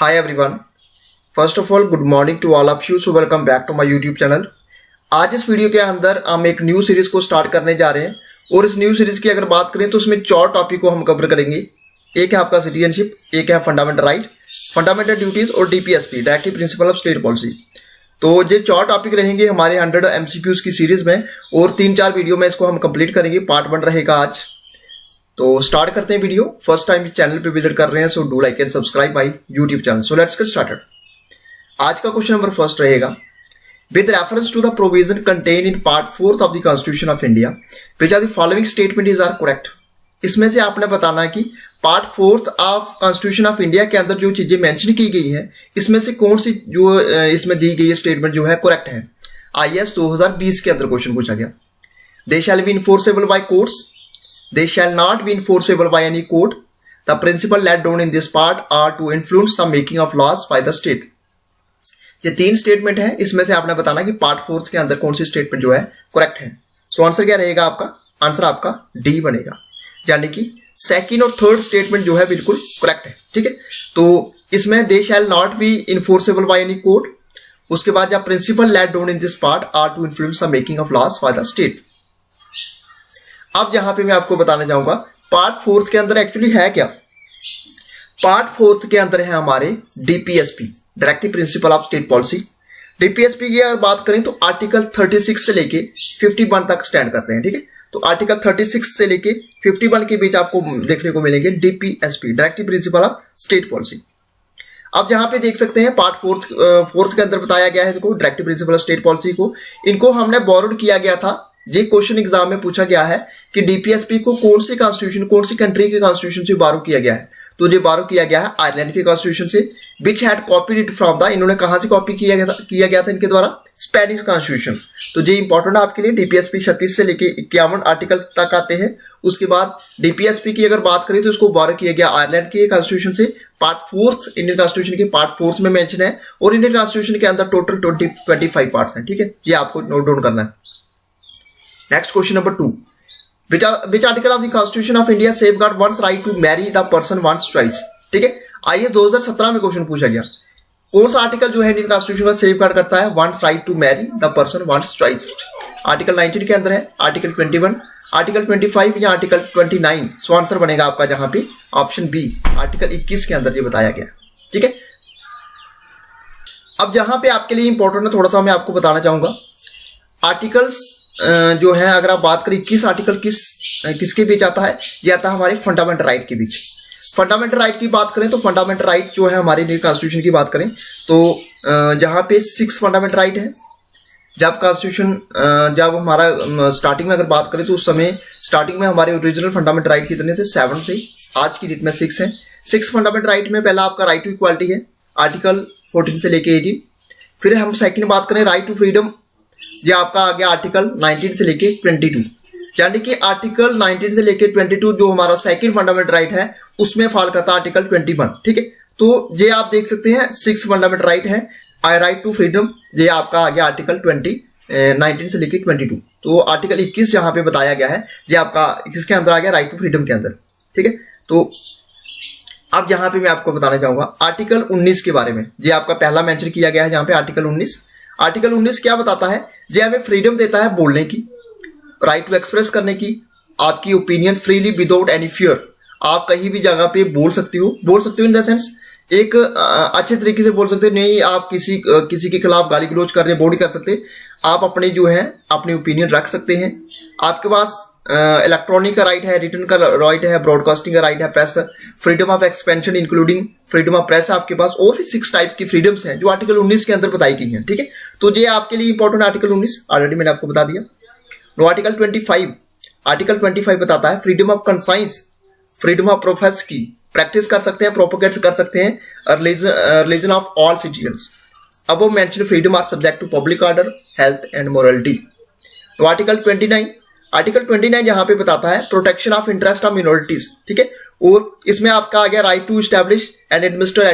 Hi everyone. First of all, good morning to all of you. So welcome back to my YouTube channel. आज इस video के अंदर हम एक new series को स्टार्ट करने जा रहे हैं और इस न्यू सीरीज की अगर बात करें तो उसमें 4 टॉपिक को हम कवर करेंगे। एक है आपका सिटीजनशिप, एक है फंडामेंटल राइट, फंडामेंटल ड्यूटीज और DPSP directive principle of state policy. तो ये 4 टॉपिक रहेंगे हमारे 100 MCQs की सीरीज में और 3-4 वीडियो में इसको हम कंप्लीट करेंगे। पार्ट 1 रहेगा आज। तो स्टार्ट करते हैं वीडियो। फर्स्ट टाइम इस चैनल पे विजिट कर रहे हैं so do like and subscribe my YouTube channel. So let's get started. आज का क्वेश्चन नंबर फर्स्ट रहेगा, with reference to the provision contain in part 4 of the constitution of India which are the following statement is are correct. इसमें से आपने बताना है कि part 4 of constitution of India के अंदर जो चीजें मेंशन की गई है इसमें से कौन सी जो इसमें दी गई स्टेटमेंट जो है करेक्ट है। IAS 2020 के अंदर क्वेश्चन पूछा गया। They shall be enforceable by courts, they shall not be enforceable by any court. The principle laid down in this part are to influence the making of laws by the state. ये 3 statement है, इसमें से आपने बताना कि part 4 के अंदर कौन सी स्टेटमेंट जो है करेक्ट है। सो आंसर क्या रहेगा आपका? आंसर आपका डी बनेगा, यानी कि सेकंड और थर्ड स्टेटमेंट जो है बिल्कुल करेक्ट है। ठीक है, तो इसमें they shall not be enforceable by any court, उसके बाद जब principle laid down in this part are to influence the making of laws by the state. अब जहां पे मैं आपको बताना चाहूंगा पार्ट 4 के अंदर एक्चुअली है क्या। पार्ट 4 के अंदर है हमारे DPSP directive principle of state policy. DPSP की अगर बात करें तो आर्टिकल 36 से लेके 51 तक स्टैंड करते हैं। ठीक है, तो आर्टिकल 36 से लेके 51 के बीच आपको देखने को मिलेंगे DPSP directive principle of state policy. अब जहां पे देख सकते हैं पार्ट 4 के अंदर बताया गया है देखो directive principle of state policy को, इनको हमने बोरोड किया गया था। ये क्वेश्चन एग्जाम में पूछा गया है कि डीपीएसपी को कौन सी कॉन्स्टिट्यूशन, कौन सी कंट्री के कॉन्स्टिट्यूशन से बारो किया गया है। तो ये बारो किया गया है आयरलैंड के कॉन्स्टिट्यूशन से, which had copied it from the, इन्होंने कहां से कॉपी किया गया था इनके द्वारा? Spanish constitution. तो ये इंपॉर्टेंट है आपके लिए। डीपीएसपी 36 से लेके 51 आर्टिकल तक आते हैं। उसके बाद डीपीएसपी की अगर बात करें तो इसको बारो किया गया आयरलैंड के कॉन्स्टिट्यूशन से। पार्ट 4 इंडियन कॉन्स्टिट्यूशन के पार्ट 4 में मेंशन है और इंडियन कॉन्स्टिट्यूशन के अंदर टोटल 25 पार्ट्स हैं। ठीक है, ये आपको नोट डाउन करना है। Next question number 2. Which article of the Constitution of India safeguard one's right to marry the person one's choice? ठीक है, IAS 2017 में क्वेश्चन पूछा गया, कौन सा आर्टिकल जो है इंडियन कॉन्स्टिट्यूशन का सेफगार्ड करता है one's right to marry the person one's choice? Article 19 के अंदर है, आर्टिकल 21, आर्टिकल 25 या आर्टिकल 29। सो आंसर बनेगा आपका जहां पे ऑप्शन बी आर्टिकल 21 के अंदर ये बताया गया। ठीक है, अब जहां पे आपके लिए इंपॉर्टेंट है, थोड़ा सा मैं आपको बताना चाहूंगा आर्टिकल्स जो है, अगर आप बात करें 21 आर्टिकल किसके बीच आता है, ये आता है हमारे फंडामेंटल राइट के बीच। फंडामेंटल राइट की बात करें तो फंडामेंटल राइट जो है हमारे इंडियन कॉन्स्टिट्यूशन की बात करें तो जहां पे 6 फंडामेंटल राइट है। जब कॉन्स्टिट्यूशन जब हमारा स्टार्टिंग में अगर बात करें तो उस समय स्टार्टिंग में हमारे ओरिजिनल फंडामेंटल राइट कितने थे? 7 थे। आज की डेट में 6 है। 6 फंडामेंटल राइट में पहला आपका राइट टू इक्वालिटी है, आर्टिकल 14 से लेके 18। फिर हम सेकंड बात करें राइट टू फ्रीडम, ये आपका आ गया आर्टिकल 19 से लेके 22। यानी कि आर्टिकल 19 से लेके 22 जो हमारा सेकंड फंडामेंटल राइट है उसमें फॉल करता है आर्टिकल 21। ठीक है, तो ये आप देख सकते हैं 6 फंडामेंटल राइट है। आई राइट टू फ्रीडम ये आपका आ गया आर्टिकल 19 से लेके 22। तो आर्टिकल 21 जहां पे बताया गया है ये आपका किसके अंदर आ गया? राइट टू फ्रीडम के अंदर। ठीक है, तो अब जहां पे मैं आपको बताना चाहूंगा आर्टिकल 19 के बारे में, ये आपका पहला मेंशन किया गया है जहां पे आर्टिकल 19। आर्टिकल 19 क्या बताता है? जो हमें फ्रीडम देता है बोलने की, राइट टू एक्सप्रेस करने की, आपकी opinion freely without any fear. आप कहीं भी जगह पे बोल सकते हो इन द सेंस एक अच्छे तरीके से बोल सकते हो। नहीं आप किसी के खिलाफ गाली गलौज कर रहे हैं, बोल नहीं कर सकते। आप अपने जो है अपनी ओपिनियन रख सकते हैं। आपके पास इलेक्ट्रॉनिक का राइट है, रिटर्न का राइट है, ब्रॉडकास्टिंग का राइट है, press freedom of expansion including freedom of press आपके पास, और भी 6 टाइप की फ्रीडम्स हैं जो आर्टिकल 19 के अंदर बताई गई हैं। ठीक है, तो ये आपके लिए इंपॉर्टेंट आर्टिकल 19 ऑलरेडी मैंने आपको बता दिया। नो आर्टिकल 25, आर्टिकल 25 बताता है freedom of conscience, freedom of profess की प्रैक्टिस कर सकते हैं, प्रोपोगेट कर सकते हैं रिलीजन ऑफ ऑल सिटीजन्स। अब वो mention freedom are subject to public order, health and morality. तो आर्टिकल 29, आर्टिकल 29 जहां पे बताता है protection of interest of minorities. ठीक है, और इसमें आपका आ गया right to establish and administer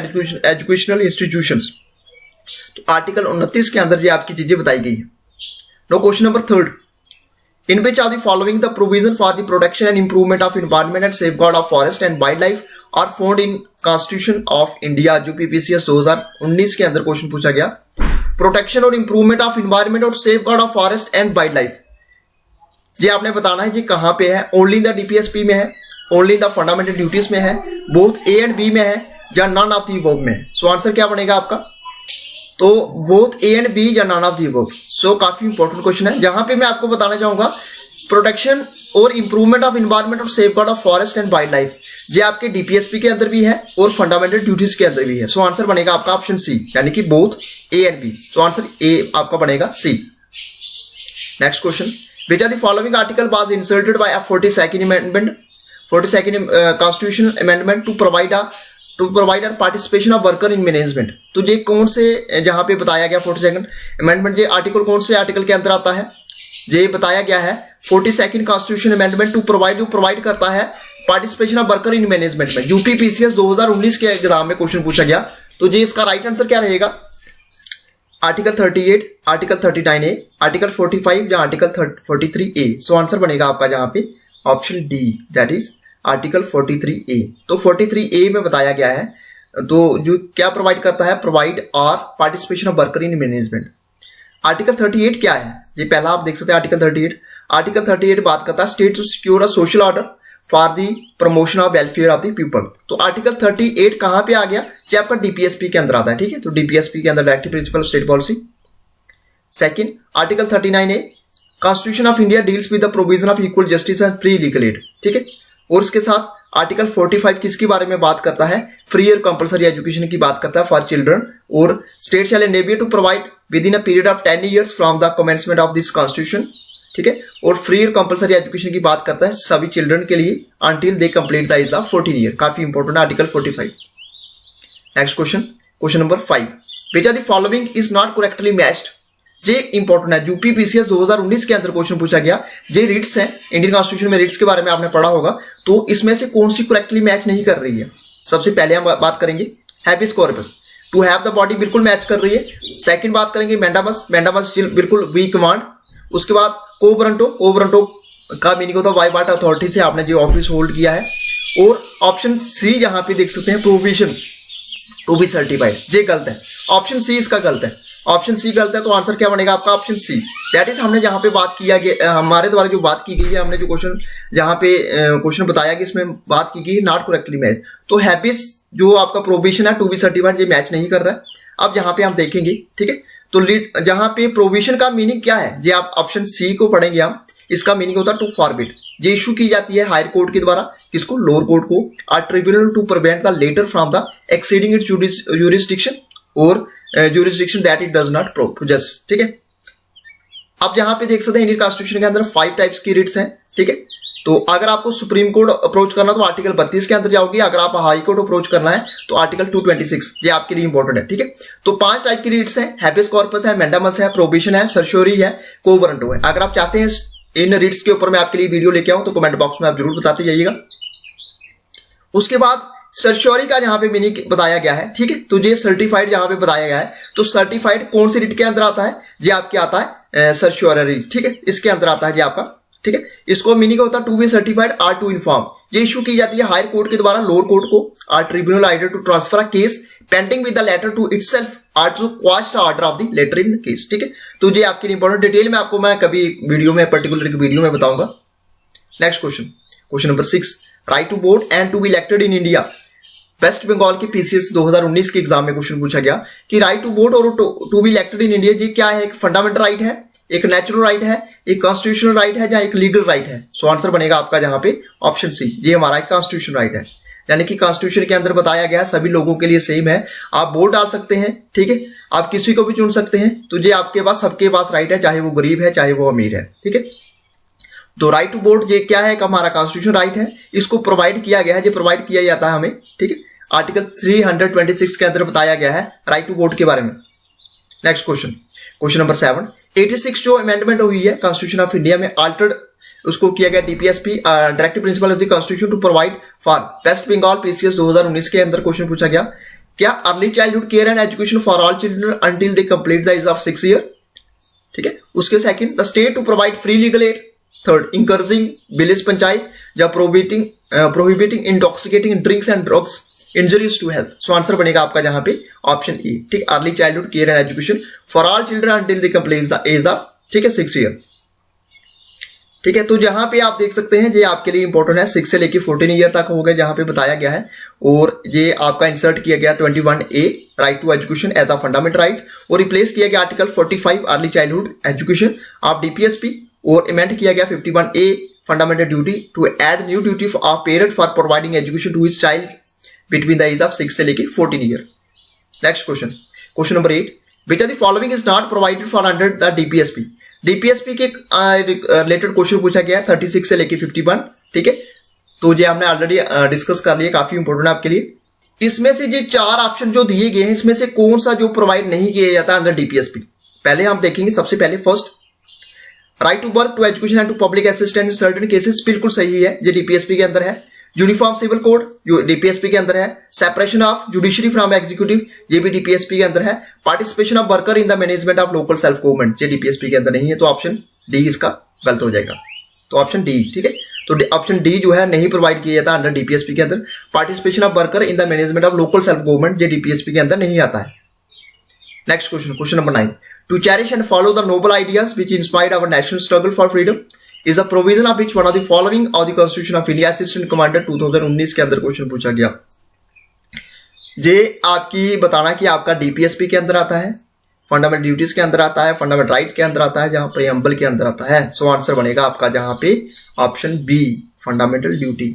educational institutions. तो आर्टिकल 29 के अंदर ये आपकी चीजें बताई गई है। No question number 3, in which are the following the provision for the protection and improvement of environment and safeguard of forest and wild life are found in constitution of India जो PPCS 2019 के अंदर question पूछा गया। Protection और improvement of environment और safe guard of forest and wild life, ये आपने बताना है जी कहां पे है। ओनली द डीपीएसपी में है, ओनली द फंडामेंटल ड्यूटीज में है, बोथ ए एंड बी में है, या नन ऑफ दी अबव में है। सो आंसर क्या बनेगा आपका? तो बोथ ए एंड बी या नन ऑफ दी अबव। सो काफी इंपॉर्टेंट क्वेश्चन है। जहां पे मैं आपको बताना चाहूंगा प्रोटेक्शन और इंप्रूवमेंट ऑफ इन्वायरमेंट और safe guard of forest and wild life, ये आपके डीपीएसपी के अंदर भी है और फंडामेंटल ड्यूटीज के अंदर भी है। सो आंसर बनेगा आपका ऑप्शन सी, यानी कि both A and B. So answer uh आपका बनेगा C. Next question, which of the following article was inserted by a 42nd amendment, 42nd constitutional amendment to provide a participation of worker in management। तो ये कौन से जहां पे बताया गया 42nd amendment, ये आर्टिकल कौन से आर्टिकल के अंदर आता है? ये बताया गया है 42nd constitutional amendment to provide, जो प्रोवाइड करता है participation of worker in management में। यूपी पीसीएस 2019 के एग्जाम में क्वेश्चन पूछा गया। तो ये इसका राइट आंसर क्या रहेगा? आर्टिकल 38, आर्टिकल 39A, आर्टिकल 45 या आर्टिकल 43A। सो आंसर बनेगा आपका जहां पे option D, that is article 43A। तो 43A में बताया गया है, तो जो क्या प्रोवाइड करता है, प्रोवाइड और participation of worker in management. Article 38 क्या है? ये पहला आप देख सकते हैं आर्टिकल 38। आर्टिकल 38 बात करता है state to secure a social order for the promotion of welfare of the people. तो आर्टिकल 38 कहां पे आ गया? ये आपका डीपीएसपी के अंदर आता है, ठीक है। तो डीपीएसपी के अंदर directive principle state policy. Second, article 39A, constitution of India deals with the provision of equal justice and free legal add, ठीक है। और इसके साथ आर्टिकल 45 किसके बारे में बात करता है? फ्री और कंपल्सरी एजुकेशन की बात करता है फॉर चिल्ड्रन। और state shall enable to provide within a period of 10 years from the commencement of this constitution, ठीक है। और फ्री और कंपल्सरी एजुकेशन की बात करता है सभी चिल्ड्रन के लिए until they complete the age of 14 years। काफी important article 45। Next question, question number 5, which of the following is not correctly matched. ये इंपॉर्टेंट है, यूपी पीसीएस 2019 के अंदर क्वेश्चन पूछा गया। ये रिट्स है, इंडियन कॉन्स्टिट्यूशन में रिट्स के बारे में आपने पढ़ा होगा। तो इसमें से कौन सी करेक्टली मैच नहीं कर रही है? सबसे पहले हम बात करेंगे habeas corpus, to have the body बिल्कुल मैच कर रही है। सेकंड बात करेंगे मैंडामस, मैंडामस बिल्कुल वी कमांड। उसके बाद कोबरंटो, कोबरंटो का मीनिंग होता है वाई बाट अथॉरिटी से आपने जो ऑफिस होल्ड किया है। और ऑप्शन सी यहाँ पे देख सकते हैं प्रोविजन टू बी सर्टिफाइड, ये गलत है। ऑप्शन सी इसका गलत है, ऑप्शन सी गलत है। तो आंसर क्या बनेगा आपका? Option C. दैट इज हमने जहां पे बात किया गया, हमारे द्वारा जो बात की गई है, हमने जो क्वेश्चन जहां पे क्वेश्चन बताया कि इसमें बात की गई नॉट करेक्टली मैच। तो हैबिस जो आपका प्रोविजन है टू बी सर्टिफाइड, ये मैच नहीं कर रहा है। अब जहां पे हम देखेंगे, ठीक है। तो जहां पे प्रोविजन का मीनिंग क्या है, ये आप ऑप्शन सी को पढ़ेंगे हम। इसका मीनिंग होता है टू फॉरबिड। ये इशू की जाती है हायर कोर्ट के द्वारा, किसको? लोअर कोर्ट को। A tribunal to prevent the latter from the exceeding its jurisdiction और jurisdiction that it does not possess, ठीक है। अब यहां पे देख सकते हैं इंडियन कॉन्स्टिट्यूशन के अंदर 5 टाइप्स की रिट्स हैं, ठीक है। तो अगर आपको सुप्रीम कोर्ट अप्रोच करना तो आर्टिकल 32 के अंदर जाओगे। अगर आप हाई कोर्ट अप्रोच करना है तो आर्टिकल 226, ये आपके लिए इंपॉर्टेंट है, ठीक है। तो 5 टाइप की रिट्स हैं, हैबिस कॉर्पस है, मैंडामस है, प्रोविजन है, सर्शोरी है, कोवरंटो है। अगर आप चाहते हैं इन रिट्स के ऊपर मैं आपके लिए वीडियो लेके आऊं तो कमेंट बॉक्स में आप जरूर बताते जाइएगा। उसके बाद सर्चोरी का जहां पे मीनिंग बताया गया है, ठीक है। तो ये सर्टिफाइड जहां पे बताया गया है, तो सर्टिफाइड कौन सी रिट के अंदर आता है? ये आपके आता है सर्चोरी, ठीक है, इसके अंदर आता है ये आपका, ठीक है। इसको मीनिंग होता है to be certified or to inform. ये इशू की जाती है हायर कोर्ट के द्वारा लोअर कोर्ट को। Or tribunal either to transfer a case pending with the latter to itself or to quash the order of the latter in case, ठीक है। तो ये आपके लिए इंपॉर्टेंट, डिटेल में आपको मैं कभी वीडियो में पर्टिकुलर वीडियो में बताऊंगा। Next question, question number 6, right to vote and to be elected in India. West Bengal के पीसीएस 2019 के एग्जाम में क्वेश्चन पूछा गया कि राइट टू वोट और to be elected in India, ये क्या है? एक फंडामेंटल राइट है, एक नेचुरल राइट है, एक कॉन्स्टिट्यूशनल राइट है, या एक लीगल राइट है? सो आंसर बनेगा आपका जहां पे ऑप्शन सी, ये हमारा एक कॉन्स्टिट्यूशन राइट है। यानी कि कॉन्स्टिट्यूशन के अंदर बताया गया सभी लोगों के लिए सेम है, आप वोट डाल सकते हैं, ठीक है। आप किसी को भी चुन सकते हैं। तो ये आपके पास सबके पास राइट है, चाहे वो गरीब है चाहे वो अमीर है, ठीक है। तो राइट टू वोट ये क्या है? हमारा कॉन्स्टिट्यूशन राइट है, इसको प्रोवाइड किया गया है, ये प्रोवाइड किया जाता है हमें, ठीक है। आर्टिकल 326 के अंदर बताया गया है राइट टू वोट के बारे में। नेक्स्ट क्वेश्चन, क्वेश्चन नंबर 7, 86 जो अमेंडमेंट हुई है कॉन्स्टिट्यूशन ऑफ इंडिया में, अल्टर्ड उसको किया गया DPSP directive principle of the constitution to provide for. West Bengal PCS 2019 के अंदर क्वेश्चन पूछा गया, क्या early childhood care and education for all children until they complete the age of 6 years, ठीक है। उसके second, the state to provide free legal aid. Third, encouraging village panchayat या prohibiting intoxicating drinks and drugs injuries to health. So answer बनेगा आपका जहां पे option E, ठीक, early childhood care and education for all children until they complete the age of, ठीक है, 6 year. ठीक है, तो जहां पे आप देख सकते हैं ये आपके लिए इंपॉर्टेंट है, 6 से लेकर 14 ईयर तक हो गए जहां पे बताया गया है। और ये आपका इंसर्ट किया गया 21A right to education as a fundamental right, और रिप्लेस किया गया article 45 early childhood education of DPSP, और इमेंट किया गया 51A fundamental duty to add new duty of parent for providing education to his child between the age of 6 से लेकर 14 year. Next question, question number 8, which are the following is not provided for under the DPSP। DPSP के related question पूछा गया 36 से लेकर 51, ठीक है, तो ये हमने ऑलरेडी डिस्कस कर लिया, काफी इंपॉर्टेंट है आपके लिए। इसमें से ये 4 ऑप्शन जो दिए गए हैं इसमें से कौन सा जो प्रोवाइड नहीं किया जाता अंडर DPSP, पहले हम देखेंगे। सबसे पहले first, right to work to education and to public assistance in certain cases, बिल्कुल सही है, ये DPSP के अंदर है। यूनिफॉर्म सिविल कोड जो DPSP के अंदर है। Separation of judiciary from executive, ये भी DPSP के अंदर है। Participation of worker in the management of local self government, ये DPSP के अंदर नहीं है, तो ऑप्शन डी इसका गलत हो जाएगा। तो ऑप्शन डी, ठीक है, तो ऑप्शन डी जो है नहीं प्रोवाइड किया जाता अंडर DPSP के अंदर। Participation of worker in the management of local self government, ये DPSP के अंदर नहीं आता है। Next question, question number 9, to cherish and follow the noble ideas which inspired our national struggle for freedom is a provision of which one of the following of the constitution of India. Assistant commander 2019 के अंदर question पूछा गया। ये आपकी बताना कि आपका DPSP के अंदर आता है, फंडामेंटल ड्यूटीज के अंदर आता है, फंडामेंटल राइट के अंदर आता है, जहां प्रीएम्बल के अंदर आता है। सो आंसर बनेगा आपका जहां पे ऑप्शन बी, फंडामेंटल ड्यूटी,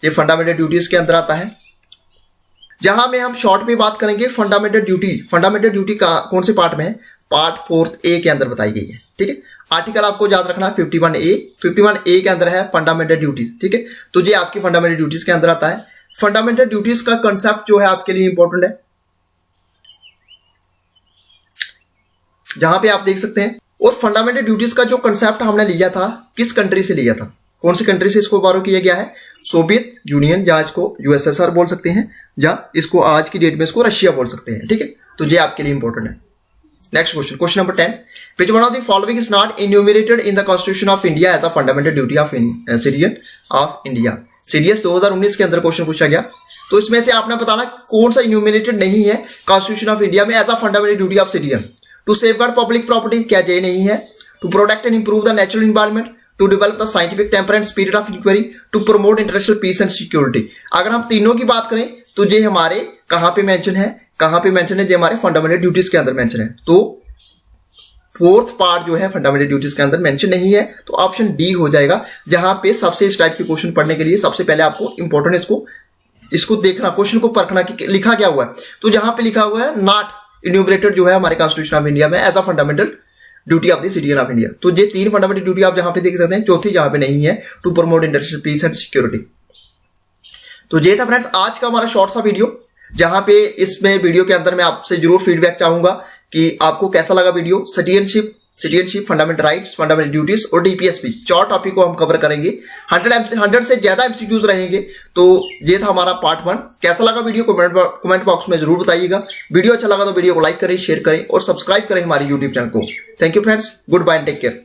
ये फंडामेंटल ड्यूटीज के अंदर आता है। जहां में हम शॉर्ट पे बात करेंगे फंडामेंटल ड्यूटी का कौन से पार्ट में है, पार्ट 4A के अंदर बताई गई है, ठीक है। आर्टिकल आपको याद रखना 51A के अंदर है फंडामेंटल ड्यूटीज, ठीक है, तो ये आपकी फंडामेंटल ड्यूटीज के अंदर आता है। फंडामेंटल ड्यूटीज का कंसेप्ट जो है आपके लिए इंपॉर्टेंट है, जहां पे आप देख सकते हैं। और फंडामेंटल ड्यूटीज का जो कंसेप्ट हमने लिया था किस कंट्री से लिया था, कौन सी कंट्री से इसको बारो किया गया है, सोवियत यूनियन, या इसको USSR बोल सकते हैं, या इसको आज की डेट में इसको रशिया बोल सकते हैं, ठीक है, तो ये आपके लिए इंपॉर्टेंट है। Next question, question number 10, which one of the following is not enumerated in the Constitution of India as a fundamental duty of citizen of India। CDS 2019 के अंदर क्वेश्चन पूछा गया, तो इसमें से आपने बताना कौन सा इन्यूमिनेटेड नहीं है कॉन्स्टिट्यूशन ऑफ इंडिया में as a fundamental duty of citizen. To safeguard public property, क्या ये नहीं है। To protect and improve the natural environment, to develop the scientific temper and spirit of inquiry, to promote international peace and security. अगर हम तीनों की बात करें तो ये हमारे कहां पे मेंशन है, ये हमारे फंडामेंटल ड्यूटीज के अंदर मेंशन है। तो फोर्थ पार्ट जो है फंडामेंटल ड्यूटीज के अंदर मेंशन नहीं है, तो ऑप्शन डी हो जाएगा। जहां पे सबसे इस टाइप के क्वेश्चन पढ़ने के लिए सबसे पहले आपको इंपॉर्टेंट इसको देखना, क्वेश्चन को परखना कि लिखा क्या हुआ है। तो जहां पे लिखा हुआ है नॉट इन्यूमरेटेड जो है हमारे कॉन्स्टिट्यूशन ऑफ इंडिया में as a fundamental duty of the citizen of India, तो ये 3 फंडामेंटल ड्यूटी आप जहां पे देख सकते हैं, चौथी जहां पे नहीं है, to promote international peace and security. तो ये था फ्रेंड्स आज का हमारा शॉर्ट सा वीडियो, जहां पे इसमें वीडियो के अंदर मैं आपसे जरूर फीडबैक चाहूंगा कि आपको कैसा लगा video. Citizenship, fundamental rights, fundamental duties और DPSP 4 टॉपिक को हम कवर करेंगे। 100 से ज्यादा MCQs रहेंगे। तो ये था हमारा पार्ट 1। कैसा लगा वीडियो कमेंट बॉक्स में जरूर बताइएगा। वीडियो अच्छा लगा तो वीडियो को लाइक करें, शेयर करें और सब्सक्राइब करें हमारे YouTube चैनल को। Thank you friends, good bye and take care.